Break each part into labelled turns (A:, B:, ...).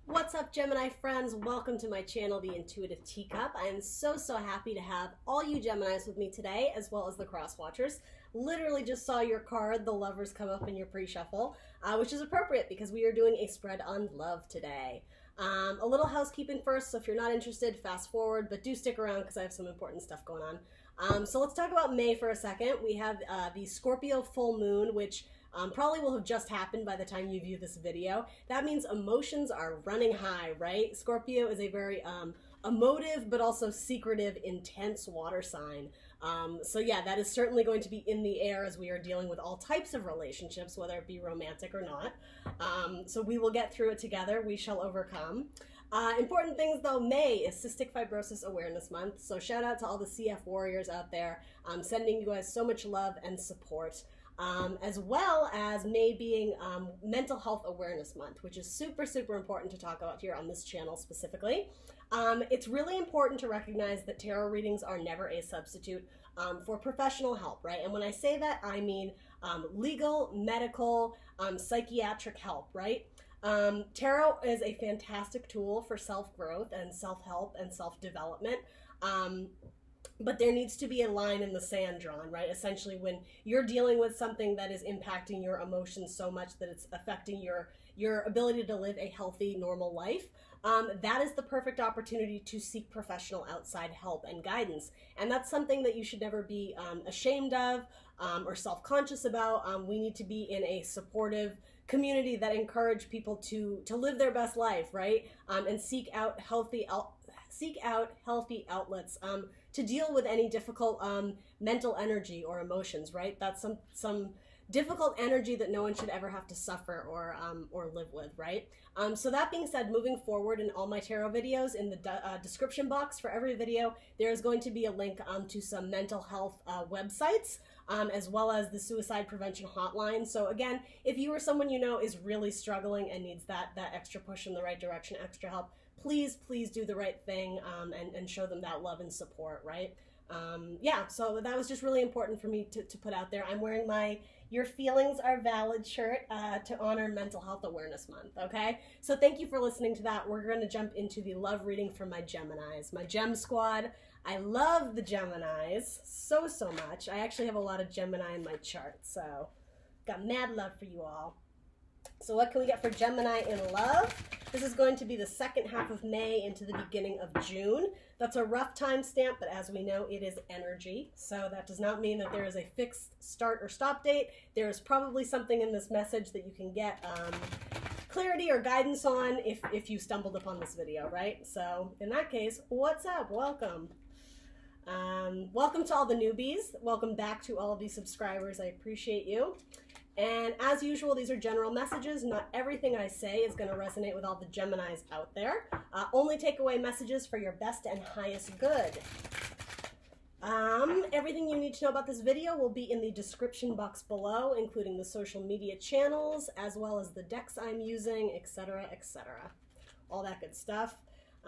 A: What's up, Gemini friends? Welcome to my channel, The Intuitive Teacup. I am so happy to have all you Geminis with me today, as well as the cross watchers. Literally just saw your card, the Lovers, come up in your pre-shuffle, which is appropriate because we are doing a spread on love today. A little housekeeping first, so if you're not interested, fast forward, but do stick around because I have some important stuff going on. So let's talk about May for a second. We have the Scorpio full moon, which probably will have just happened by the time you view this video. That means emotions are running high, right? Scorpio is a very emotive but also secretive, intense water sign. So yeah, that is certainly going to be in the air as we are dealing with all types of relationships, whether it be romantic or not. So we will get through it together. We shall overcome. Important things though, May is Cystic Fibrosis Awareness Month. So shout out to all the CF warriors out there. I'm sending you guys so much love and support. As well as May being Mental Health Awareness Month, which is super important to talk about here on this channel specifically. It's really important to recognize that tarot readings are never a substitute for professional help, right? And when I say that, I mean legal, medical, psychiatric help, right? Tarot is a fantastic tool for self-growth and self-help and self-development. But there needs to be a line in the sand drawn, right? Essentially, when you're dealing with something that is impacting your emotions so much that it's affecting your ability to live a healthy, normal life, that is the perfect opportunity to seek professional outside help and guidance. And that's something that you should never be ashamed of or self-conscious about. We need to be in a supportive community that encourage people to live their best life, right? And seek out healthy outlets to deal with any difficult mental energy or emotions, right? That's some difficult energy that no one should ever have to suffer or live with, right? So that being said, moving forward in all my tarot videos, in the description box for every video, there is going to be a link to some mental health websites, as well as the suicide prevention hotline. So again, if you or someone you know is really struggling and needs that extra push in the right direction, extra help, please do the right thing and show them that love and support, right? Yeah, so that was just really important for me to put out there. I'm wearing my Your Feelings Are Valid shirt to honor Mental Health Awareness Month, okay? So thank you for listening to that. We're going to jump into the love reading for my Geminis, my Gem Squad. I love the Geminis so much. I actually have a lot of Gemini in my chart, so got mad love for you all. So what can we get for Gemini in love? This is going to be the second half of May into the beginning of June. That's a rough time stamp, but as we know, it is energy. So that does not mean that there is a fixed start or stop date. There is probably something in this message that you can get clarity or guidance on if you stumbled upon this video, right? So in that case, what's up? Welcome. Welcome to all the newbies. Welcome back to all of these subscribers. I appreciate you. And as usual, these are general messages. Not everything I say is going to resonate with all the Geminis out there. Only takeaway messages for your best and highest good. Everything you need to know about this video will be in the description box below, including the social media channels, as well as the decks I'm using, etc., etc. All that good stuff.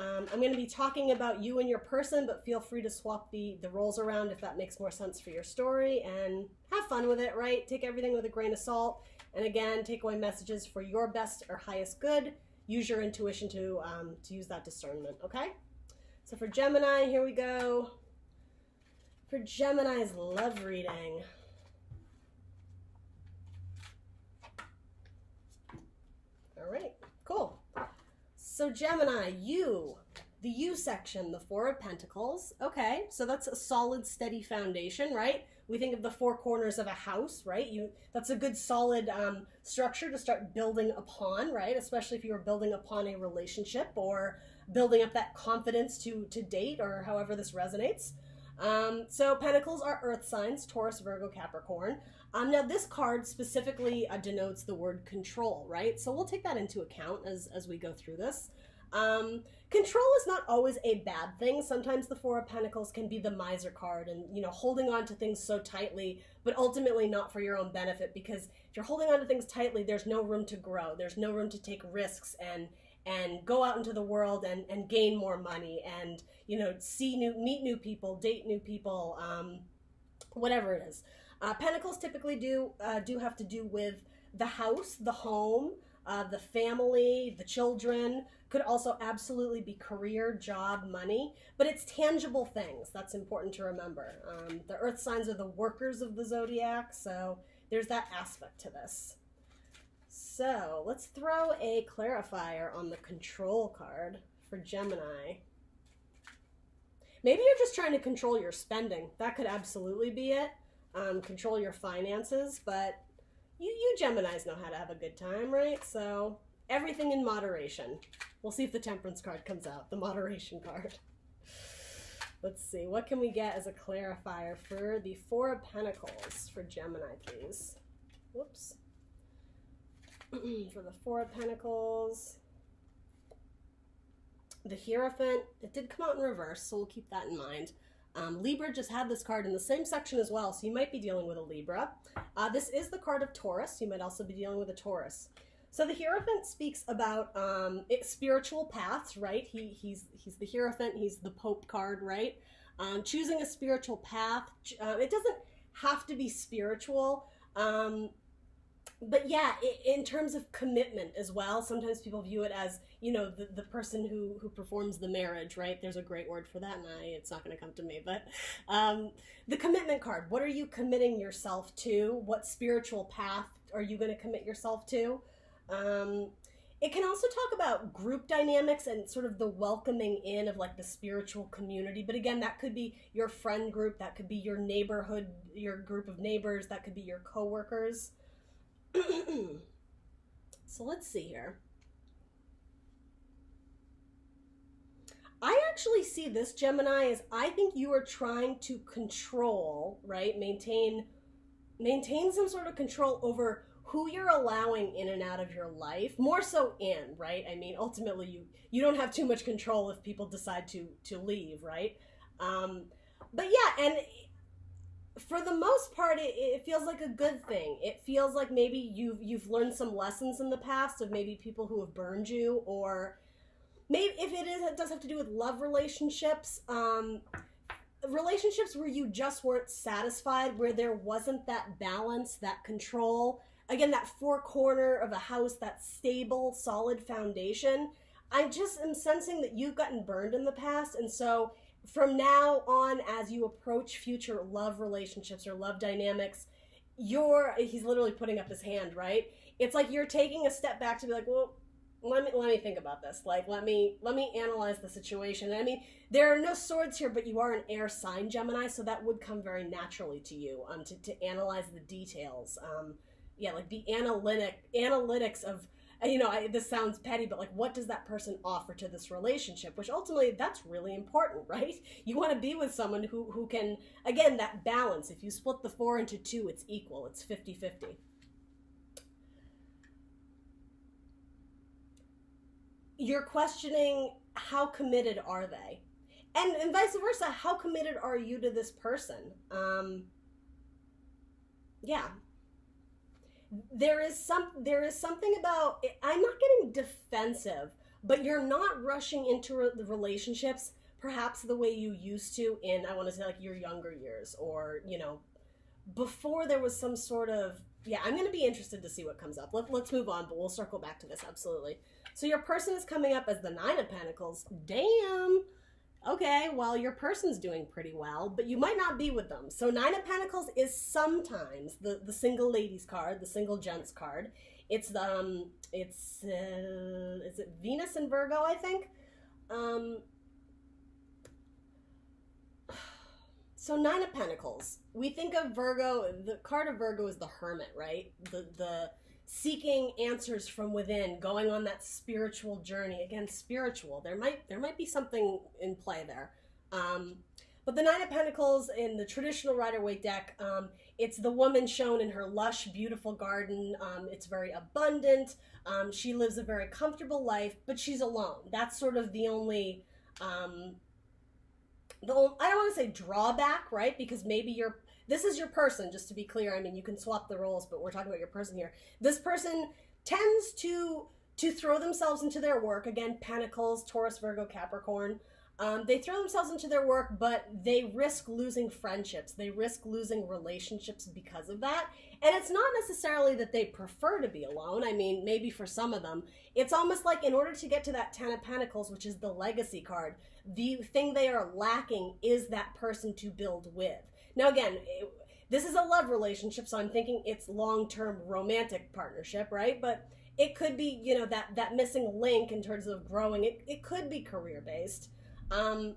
A: I'm going to be talking about you and your person, but feel free to swap the roles around if that makes more sense for your story, and have fun with it, right? Take everything with a grain of salt. And again, takeaway messages for your best or highest good. Use your intuition to use that discernment, okay? So for Gemini, here we go. For Gemini's love reading. All right, cool. So Gemini, the you section, the Four of Pentacles. Okay, so that's a solid, steady foundation, right? We think of the four corners of a house, right? That's a good solid structure to start building upon, right? Especially if you were building upon a relationship or building up that confidence to date, or however this resonates. So Pentacles are earth signs, Taurus, Virgo, Capricorn. Now this card specifically denotes the word control, right? So we'll take that into account as we go through this. Control is not always a bad thing. Sometimes the Four of Pentacles can be the miser card and, you know, holding on to things so tightly, but ultimately not for your own benefit, because if you're holding on to things tightly, there's no room to grow. There's no room to take risks and go out into the world and gain more money and, you know, meet new people, date new people, whatever it is. Pentacles typically do have to do with the house, the home, the family, the children. Could also absolutely be career, job, money, but it's tangible things. That's important to remember. The earth signs are the workers of the zodiac, so there's that aspect to this. So let's throw a clarifier on the control card for Gemini. Maybe you're just trying to control your spending. That could absolutely be it. Control your finances, but you Geminis know how to have a good time, right? So everything in moderation. We'll see if the Temperance card comes out, the moderation card. Let's see, what can we get as a clarifier for the Four of Pentacles for Gemini, please? Whoops. For the Four of Pentacles, the Hierophant, it did come out in reverse, so we'll keep that in mind. Libra just had this card in the same section as well, so you might be dealing with a Libra. This is the card of Taurus. You might also be dealing with a Taurus. So the Hierophant speaks about spiritual paths, right? He's the Hierophant. He's the Pope card, right? Choosing a spiritual path. It doesn't have to be spiritual. But yeah, in terms of commitment as well, sometimes people view it as, you know, the person who performs the marriage, right? There's a great word for that, and it's not going to come to me. But the commitment card, what are you committing yourself to? What spiritual path are you going to commit yourself to? It can also talk about group dynamics and sort of the welcoming in of like the spiritual community. But again, that could be your friend group, that could be your neighborhood, your group of neighbors, that could be your coworkers. So let's see here. I actually see this, Gemini, as I think you are trying to control, right? Maintain some sort of control over who you're allowing in and out of your life, more so in, right? I mean, ultimately you don't have too much control if people decide to leave, right? But yeah, and for the most part, it feels like a good thing. It feels like maybe you've learned some lessons in the past of maybe people who have burned you, or maybe if it does have to do with love relationships, relationships where you just weren't satisfied, where there wasn't that balance, that control. Again, that four corner of a house, that stable, solid foundation. I just am sensing that you've gotten burned in the past, and so from now on, as you approach future love relationships or love dynamics, he's literally putting up his hand, right? It's like you're taking a step back to be like, well, let me think about this. Like, let me analyze the situation. I mean, there are no swords here, but you are an air sign, Gemini, so that would come very naturally to you, to analyze the details. Yeah, like the analytics of, you know, this sounds petty, but like, what does that person offer to this relationship? Which ultimately, that's really important, right? You want to be with someone who can, again, that balance. If you split the 4 into 2, it's equal. It's 50-50. You're questioning how committed are they? And vice versa, how committed are you to this person? Yeah. There is something about, I'm not getting defensive, but you're not rushing into the relationships perhaps the way you used to in, I want to say, like your younger years, or, you know, before there was some sort of, yeah, I'm going to be interested to see what comes up. Let's move on, but we'll circle back to this, absolutely. So your person is coming up as the 9 of Pentacles. Damn. Okay, well, your person's doing pretty well, but you might not be with them. So 9 of Pentacles is sometimes the single ladies card, the single gents card. It's the, is it Venus and Virgo, I think? So 9 of Pentacles. We think of Virgo, the card of Virgo is the Hermit, right? The seeking answers from within, going on that spiritual journey. Again, spiritual. There might be something in play there. But the 9 of Pentacles in the traditional Rider-Waite deck, it's the woman shown in her lush, beautiful garden. It's very abundant. She lives a very comfortable life, but she's alone. That's sort of the only, I don't want to say drawback, right? Because maybe this is your person, just to be clear. I mean, you can swap the roles, but we're talking about your person here. This person tends to throw themselves into their work. Again, Pentacles, Taurus, Virgo, Capricorn. They throw themselves into their work, but they risk losing friendships. They risk losing relationships because of that. And it's not necessarily that they prefer to be alone. I mean, maybe for some of them. It's almost like in order to get to that Ten of Pentacles, which is the legacy card, the thing they are lacking is that person to build with. Now, again, this is a love relationship, so I'm thinking it's long-term romantic partnership, right? But it could be, you know, that missing link in terms of growing. It could be career-based. I'm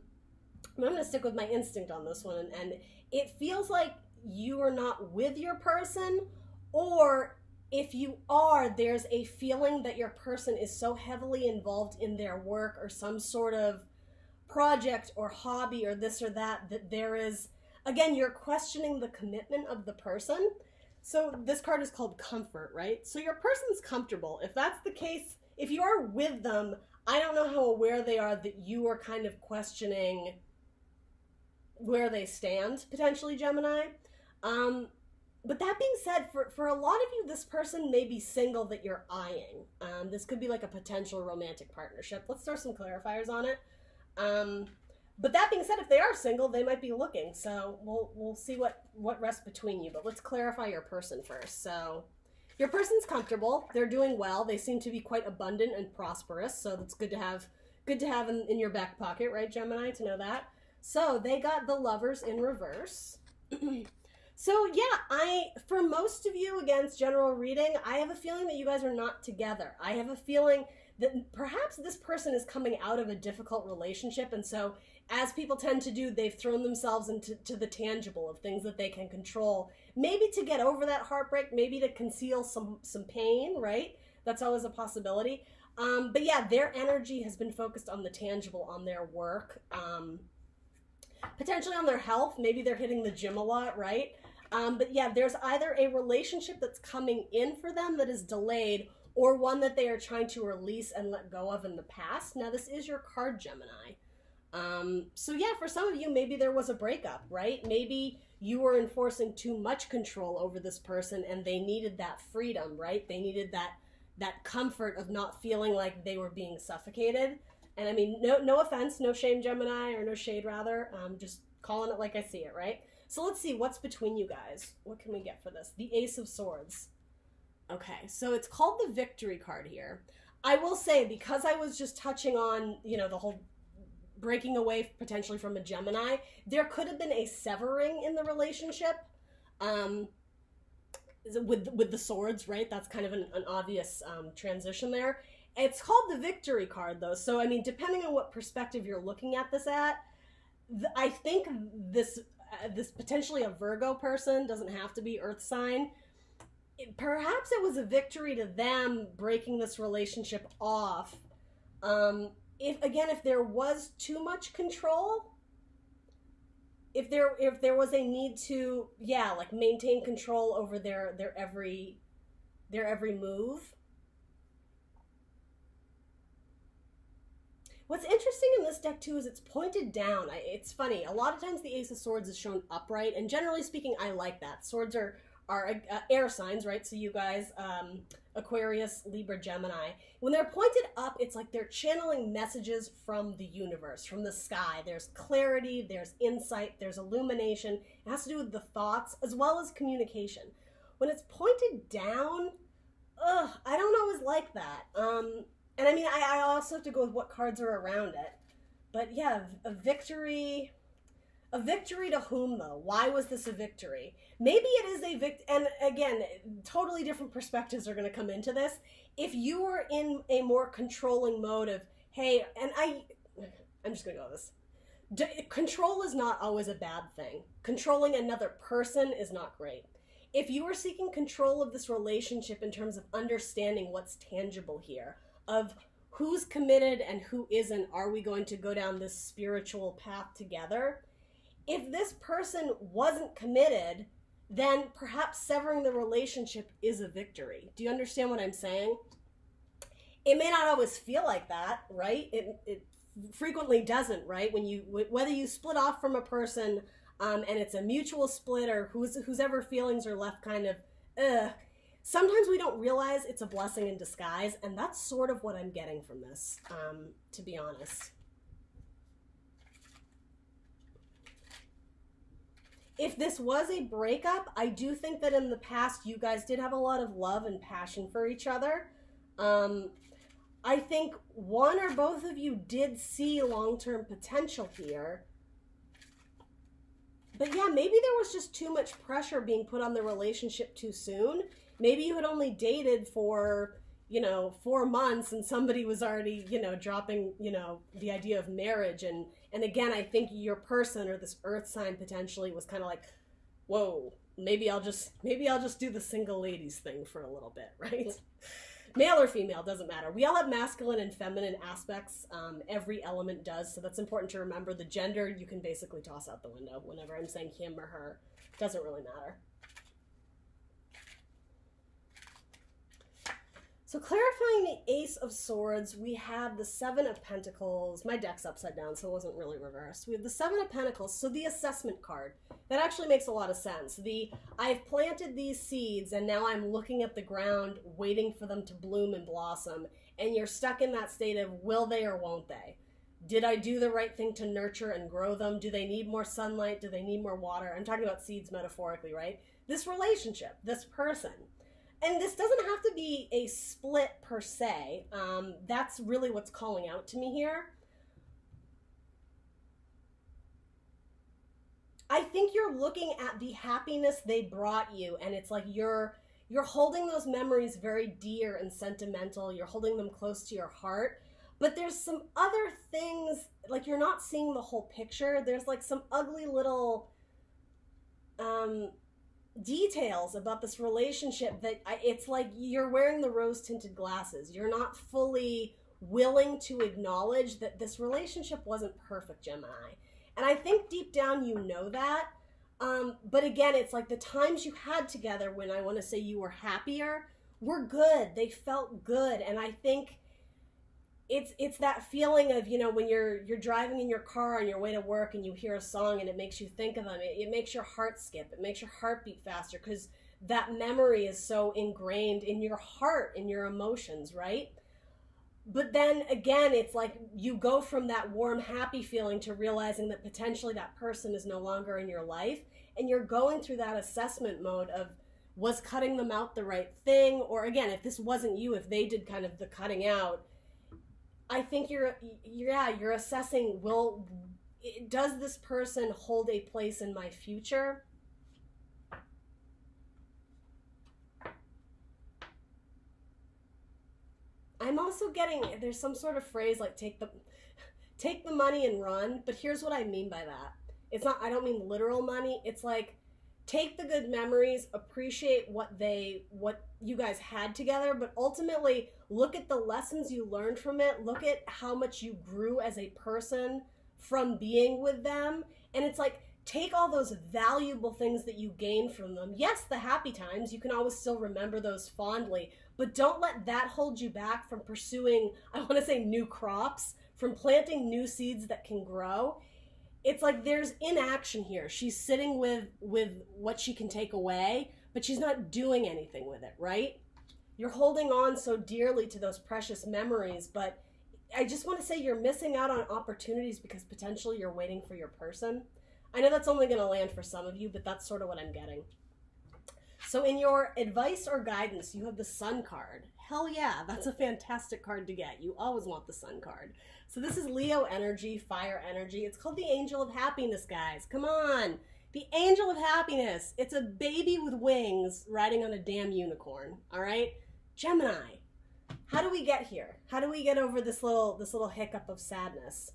A: going to stick with my instinct on this one, and it feels like you are not with your person, or if you are, there's a feeling that your person is so heavily involved in their work or some sort of project or hobby or this or that, that there is, again, you're questioning the commitment of the person. So this card is called comfort, right? So your person's comfortable. If that's the case, if you are with them, I don't know how aware they are that you are kind of questioning where they stand, potentially, Gemini. But that being said, for a lot of you, this person may be single that you're eyeing. This could be like a potential romantic partnership. Let's throw some clarifiers on it. But that being said, if they are single, they might be looking. So we'll see what rests between you. But let's clarify your person first. So your person's comfortable. They're doing well. They seem to be quite abundant and prosperous. So that's good to have in your back pocket, right, Gemini, to know that. So they got the Lovers in reverse. So yeah, for most of you, against general reading, I have a feeling that you guys are not together. I have a feeling that perhaps this person is coming out of a difficult relationship, and so as people tend to do, they've thrown themselves into the tangible of things that they can control, maybe to get over that heartbreak, maybe to conceal some pain, right? That's always a possibility. But yeah, their energy has been focused on the tangible, on their work, potentially on their health. Maybe they're hitting the gym a lot, right? But yeah, there's either a relationship that's coming in for them that is delayed, or one that they are trying to release and let go of in the past. Now, this is your card, Gemini. So yeah, for some of you, maybe there was a breakup, right? Maybe you were enforcing too much control over this person and they needed that freedom, right? They needed that comfort of not feeling like they were being suffocated. And I mean, no offense, no shame, Gemini, or no shade rather. Just calling it like I see it, right? So let's see what's between you guys. What can we get for this? The Ace of Swords. Okay, so it's called the Victory card here. I will say, because I was just touching on, you know, the whole breaking away potentially from a Gemini, there could have been a severing in the relationship with the swords, right? That's kind of an obvious transition there. It's called the Victory card, though. So, I mean, depending on what perspective you're looking at this at, I think this potentially a Virgo person, doesn't have to be Earth sign. Perhaps it was a victory to them breaking this relationship off. If there was too much control, if there was a need to, yeah, like maintain control over their every move. What's interesting in this deck, too, is it's pointed down. It's funny. A lot of times the Ace of Swords is shown upright, and generally speaking, I like that. Swords are air signs, right? So you guys, Aquarius, Libra, Gemini. When they're pointed up, it's like they're channeling messages from the universe, from the sky. There's clarity, there's insight, there's illumination. It has to do with the thoughts as well as communication. When it's pointed down, I don't always like that. And I mean, I also have to go with what cards are around it. But yeah, a victory to whom, though? Why was this a victory? Maybe it is a victory, and again, totally different perspectives are going to come into this. If you were in a more controlling mode of, hey, and I'm just going to go with this. Control is not always a bad thing. Controlling another person is not great. If you are seeking control of this relationship in terms of understanding what's tangible here, of who's committed and who isn't, are we going to go down this spiritual path together? If this person wasn't committed, then perhaps severing the relationship is a victory. Do you understand what I'm saying? It may not always feel like that, right? It frequently doesn't, right? Whether you split off from a person and it's a mutual split, or whose ever feelings are left kind of, sometimes we don't realize it's a blessing in disguise, and that's sort of what I'm getting from this, to be honest. if this was a breakup, I do think that in the past you guys did have a lot of love and passion for each other. I think one or both of you did see long-term potential here. But yeah, maybe there was just too much pressure being put on the relationship too soon. Maybe you had only dated for, 4 months and somebody was already, dropping, the idea of marriage. And again, I think your person or this earth sign potentially was kind of like, whoa, maybe I'll just do the single ladies thing for a little bit, right? Male or female, doesn't matter. We all have masculine and feminine aspects. Every element does, so that's important to remember. The gender, you can basically toss out the window whenever I'm saying him or her. Doesn't really matter. So clarifying the Ace of Swords, we have the Seven of Pentacles. My deck's upside down, so it wasn't really reversed. We have the Seven of Pentacles, so the assessment card. That actually makes a lot of sense. I've planted these seeds, and now I'm looking at the ground, waiting for them to bloom and blossom, and you're stuck in that state of will they or won't they? Did I do the right thing to nurture and grow them? Do they need more sunlight? Do they need more water? I'm talking about seeds metaphorically, right? This relationship, this person. And this doesn't have to be a split per se. That's really what's calling out to me here. I think you're looking at the happiness they brought you, and it's like you're holding those memories very dear and sentimental. You're holding them close to your heart. But there's some other things, like you're not seeing the whole picture. There's like some ugly little details about this relationship that it's like you're wearing the rose-tinted glasses. You're not fully willing to acknowledge that this relationship wasn't perfect, Gemini. And I think deep down you know that. But again, it's like the times you had together when I want to say you were happier were good. They felt good. And I think it's that feeling of, when you're driving in your car on your way to work and you hear a song and it makes you think of them. It makes your heart skip. It makes your heart beat faster because that memory is so ingrained in your heart, in your emotions, right? But then again, it's like you go from that warm, happy feeling to realizing that potentially that person is no longer in your life. And you're going through that assessment mode of, was cutting them out the right thing? Or again, if this wasn't you, if they did kind of the cutting out, I think you're assessing, does this person hold a place in my future? I'm also getting, there's some sort of phrase like take the money and run, but here's what I mean by that. It's not, I don't mean literal money. It's like, take the good memories, appreciate what you guys had together, but ultimately look at the lessons you learned from it. Look at how much you grew as a person from being with them. And it's like, take all those valuable things that you gained from them. Yes, the happy times, you can always still remember those fondly, but don't let that hold you back from pursuing, I want to say new crops, from planting new seeds that can grow. It's like there's inaction here. She's sitting with what she can take away, but she's not doing anything with it, right? You're holding on so dearly to those precious memories, but I just want to say you're missing out on opportunities because potentially you're waiting for your person. I know that's only going to land for some of you, but that's sort of what I'm getting. So in your advice or guidance, you have the Sun card. Hell yeah, that's a fantastic card to get. You always want the Sun card. So this is Leo energy, fire energy. It's called the Angel of Happiness, guys. Come on. The Angel of Happiness. It's a baby with wings riding on a damn unicorn, all right? Gemini, how do we get here? How do we get over this little hiccup of sadness?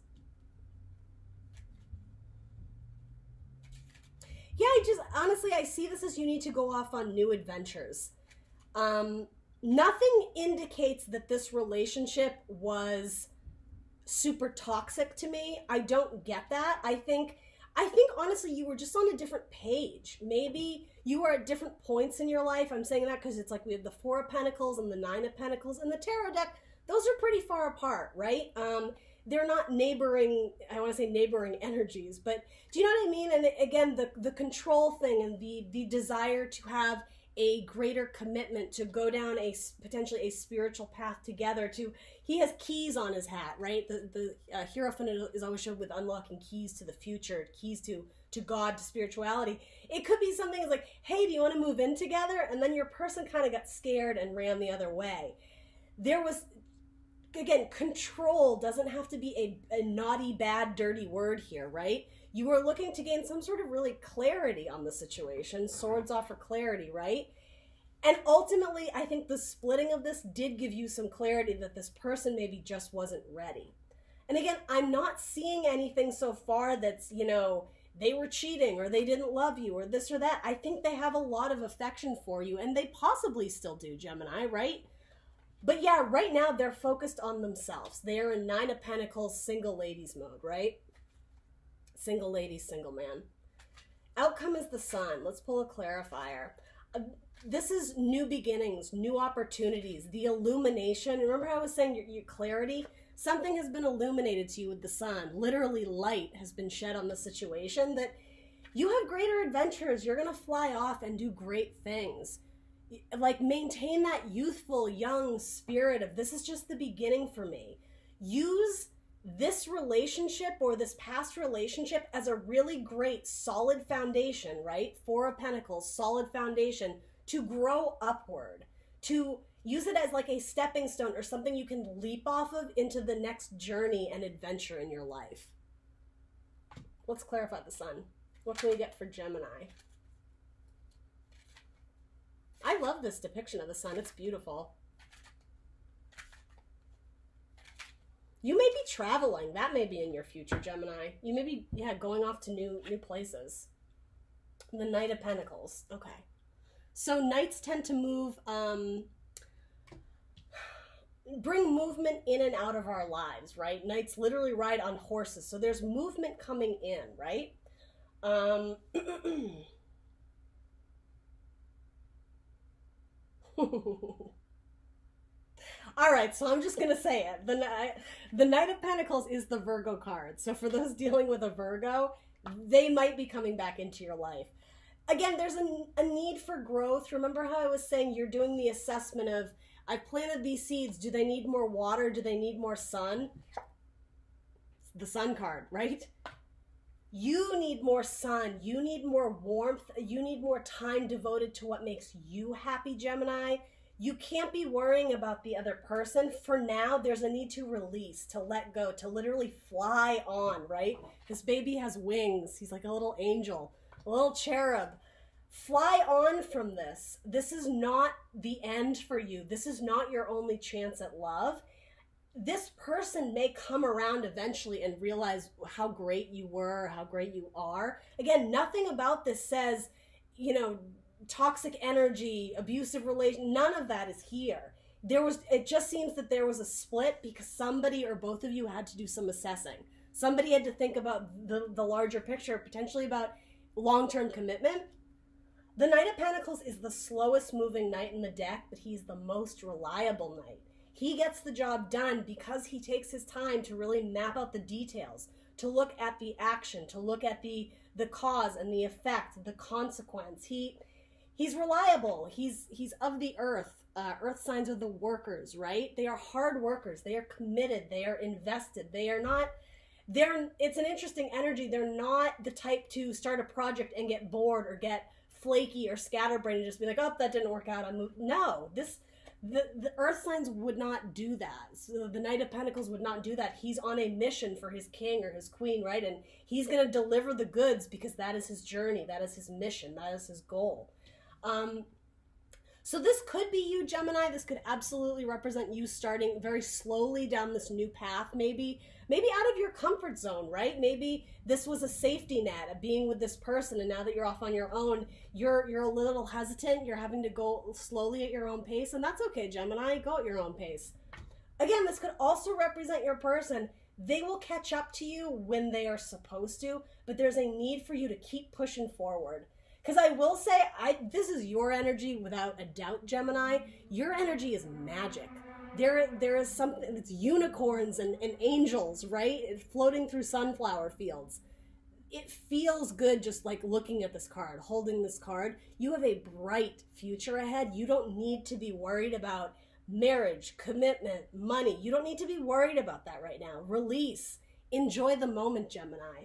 A: Yeah, honestly, I see this as you need to go off on new adventures. Nothing indicates that this relationship was super toxic to me. I don't get that. I think honestly you were just on a different page. Maybe you were at different points in your life. I'm saying that because it's like we have the Four of Pentacles and the Nine of Pentacles and the Tarot deck. Those are pretty far apart, right? They're not neighboring, I want to say neighboring energies, but do you know what I mean? And again, the control thing and the desire to have a greater commitment to go down potentially a spiritual path together. He has keys on his hat, right? The Hierophant is always showed with unlocking keys to the future, keys to God, to spirituality. It could be something like, hey, do you want to move in together? And then your person kind of got scared and ran the other way. There was, again, control doesn't have to be a naughty, bad, dirty word here, right? You were looking to gain some sort of really clarity on the situation. Swords offer clarity, right? And ultimately, I think the splitting of this did give you some clarity that this person maybe just wasn't ready. And again, I'm not seeing anything so far that's, they were cheating or they didn't love you or this or that. I think they have a lot of affection for you, and they possibly still do, Gemini, right? But yeah, right now they're focused on themselves. They are in 9 of Pentacles, single ladies mode, right? Single lady, single man. Outcome is the Sun. Let's pull a clarifier. This is new beginnings, new opportunities, the illumination. Remember how I was saying your clarity? Something has been illuminated to you with the Sun. Literally light has been shed on the situation that you have greater adventures. You're going to fly off and do great things. Like, maintain that youthful, young spirit of, this is just the beginning for me. Use this relationship or this past relationship as a really great solid foundation, right? 4 of Pentacles, solid foundation to grow upward, to use it as like a stepping stone or something you can leap off of into the next journey and adventure in your life. Let's clarify the Sun. What can we get for Gemini? I love this depiction of the Sun. It's beautiful. You may be traveling. That may be in your future, Gemini. You may be, going off to new places. The Knight of Pentacles. Okay. So Knights tend to move, bring movement in and out of our lives, right? Knights literally ride on horses. So there's movement coming in, right? All right, so I'm just going to say it. The Knight of Pentacles is the Virgo card. So for those dealing with a Virgo, they might be coming back into your life. Again, there's a need for growth. Remember how I was saying you're doing the assessment of, I've planted these seeds. Do they need more water? Do they need more sun? The Sun card, right? You need more sun. You need more warmth. You need more time devoted to what makes you happy, Gemini. You can't be worrying about the other person. For now, there's a need to release, to let go, to literally fly on, right? This baby has wings. He's like a little angel, a little cherub. Fly on from this. This is not the end for you. This is not your only chance at love. This person may come around eventually and realize how great you were, how great you are. Again, nothing about this says, toxic energy, abusive relation, none of that is here. It just seems that there was a split because somebody or both of you had to do some assessing. Somebody had to think about the larger picture, potentially about long-term commitment. The Knight of Pentacles is the slowest moving knight in the deck, but he's the most reliable knight. He gets the job done because he takes his time to really map out the details, to look at the action, to look at the cause and the effect, the consequence. He's reliable. He's of the earth. Earth signs are the workers, right? They are hard workers. They are committed. They are invested. It's an interesting energy. They're not the type to start a project and get bored or get flaky or scatterbrained and just be like, oh, that didn't work out. No, the earth signs would not do that. So the Knight of Pentacles would not do that. He's on a mission for his king or his queen, right? And he's going to deliver the goods because that is his journey. That is his mission. That is his goal. So this could be you, Gemini. This could absolutely represent you starting very slowly down this new path, maybe out of your comfort zone, right? Maybe this was a safety net of being with this person, and now that you're off on your own, you're a little hesitant. You're having to go slowly at your own pace, and that's okay, Gemini. Go at your own pace. Again, this could also represent your person. They will catch up to you when they are supposed to, but there's a need for you to keep pushing forward. Because I will say, this is your energy without a doubt, Gemini. Your energy is magic. There is something, it's unicorns and angels, right? Floating through sunflower fields. it feels good just like looking at this card, holding this card. You have a bright future ahead. You don't need to be worried about marriage, commitment, money. You don't need to be worried about that right now. Release. Enjoy the moment, Gemini.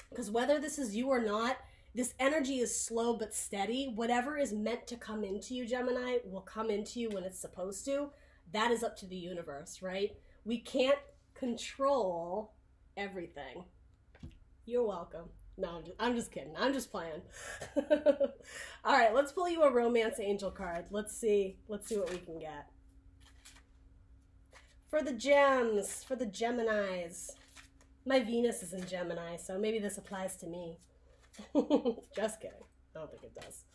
A: Because whether this is you or not, this energy is slow but steady. Whatever is meant to come into you, Gemini, will come into you when it's supposed to. That is up to the universe, right? We can't control everything. You're welcome. No, I'm just kidding. I'm just playing. All right, let's pull you a romance angel card. Let's see what we can get. For the gems, for the Geminis. My Venus is in Gemini, so maybe this applies to me. Just kidding. I don't think it does.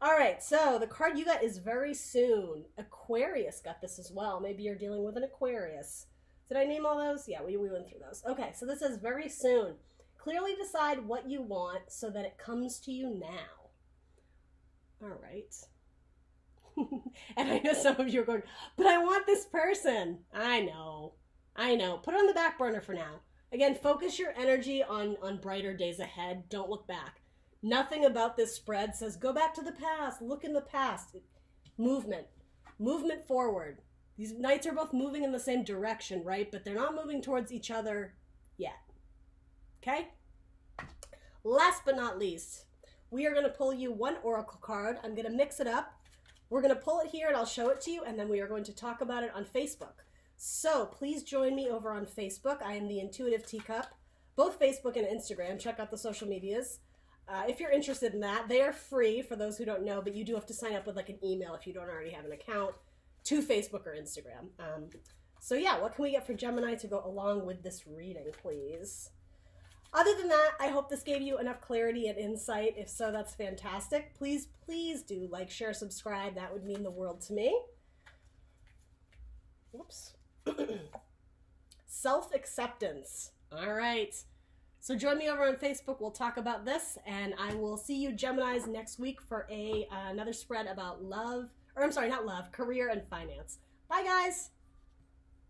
A: All right, so the card you got is very soon. Aquarius got this as well. Maybe you're dealing with an Aquarius. Did I name all those? Yeah, we went through those. Okay, so this says very soon. Clearly decide what you want so that it comes to you now. All right. And I know some of you are going, but I want this person. I know. Put it on the back burner for now. Again, focus your energy on brighter days ahead. Don't look back. Nothing about this spread says go back to the past, look in the past. Movement forward. These knights are both moving in the same direction, right? But they're not moving towards each other yet. Okay? Last but not least, we are going to pull you one oracle card. I'm going to mix it up. We're going to pull it here and I'll show it to you, and then we are going to talk about it on Facebook. So please join me over on Facebook. I am the Intuitive Teacup, both Facebook and Instagram. Check out the social medias. If you're interested in that, they are free for those who don't know, but you do have to sign up with like an email if you don't already have an account to Facebook or Instagram. So yeah, what can we get for Gemini to go along with this reading, please? Other than that, I hope this gave you enough clarity and insight. If so, that's fantastic. Please do like, share, subscribe. That would mean the world to me. Whoops. Self-acceptance. All right. So join me over on Facebook. We'll talk about this, and I will see you Geminis next week for another spread about love, or I'm sorry, not love, career and finance. Bye, guys.